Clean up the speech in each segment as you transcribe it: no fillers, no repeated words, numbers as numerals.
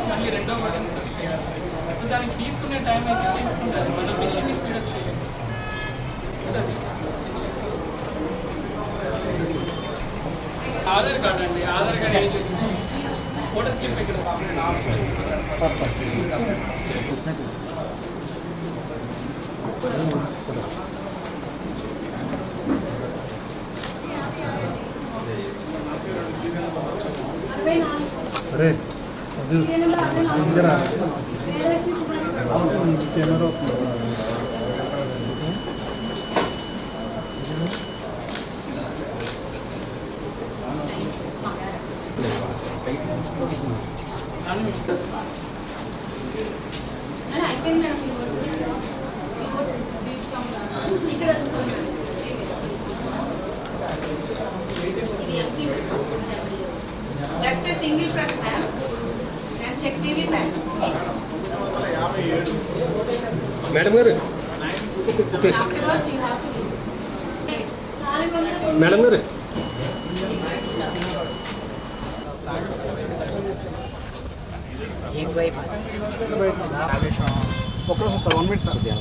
మళ్ళీ రెండో button so దానికి తీసుకునే టైం అయితే తీసుకుంటారు. మన మెషిన్ స్పీడప్ చేయాలి. ఆధార్ కార్డ్ అండి, Aadhaar card age photo slip ఇక్కడ अरे जरा camera Just a single press, ma'am. Then check TV pen. Madam garu Afterwards, you have to. Madam garu एक बाई ओके सर 1 मिनट सर दिया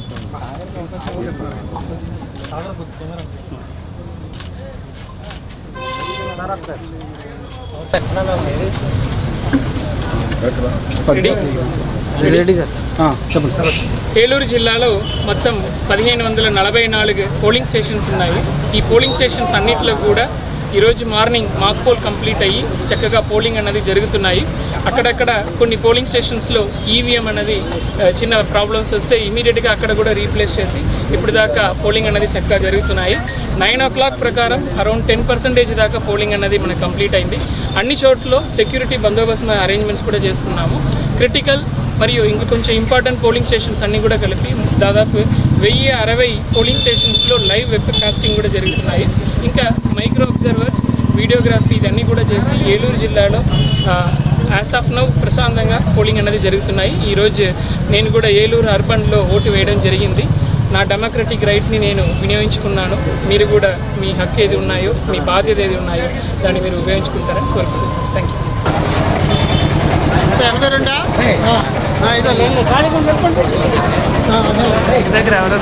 ఏలూరు జిల్లాలో మొత్తం 1544 పోలింగ్ స్టేషన్స్ ఉన్నాయి. ఈ పోలింగ్ స్టేషన్స్ అన్నింటిలో కూడా ఈరోజు మార్నింగ్ మాక్ పోల్ కంప్లీట్ అయ్యి చక్కగా పోలింగ్ అనేది జరుగుతున్నాయి. అక్కడక్కడ కొన్ని పోలింగ్ స్టేషన్స్లో ఈవీఎం అనేది చిన్న ప్రాబ్లమ్స్ వస్తే ఇమీడియట్గా అక్కడ కూడా రీప్లేస్ చేసి ఇప్పుడు దాకా పోలింగ్ అనేది చక్కగా జరుగుతున్నాయి. 9 o'clock ప్రకారం అరౌండ్ 10% దాకా పోలింగ్ అనేది మనకు కంప్లీట్ అయింది. అన్ని చోట్ల సెక్యూరిటీ బందోబస్తు అరేంజ్మెంట్స్ కూడా చేసుకున్నాము. క్రిటికల్ మరియు ఇంకా కొంచెం ఇంపార్టెంట్ పోలింగ్ స్టేషన్స్ అన్నీ కూడా కలిపి దాదాపు 1060 పోలింగ్ స్టేషన్స్లో లైవ్ వెబ్ కాస్టింగ్ కూడా జరుగుతున్నాయి. ఇంకా మైక్రో అబ్జర్వర్స్, వీడియోగ్రఫీ ఇదన్నీ కూడా చేసి ఏలూరు జిల్లాలో యాజ్ ఆఫ్ నౌ ప్రశాంతంగా పోలింగ్ అనేది జరుగుతున్నాయి. ఈరోజు నేను కూడా ఏలూరు అర్బన్లో ఓటు వేయడం జరిగింది. నా డెమోక్రటిక్ రైట్ని నేను వినియోగించుకున్నాను. మీరు కూడా మీ హక్కు ఏది ఉన్నాయో, మీ బాధ్యత ఏది ఉన్నాయో దాన్ని మీరు ఉపయోగించుకుంటారని కోరుకుంటున్నాను. Thank you. దగ్గర ఎవరో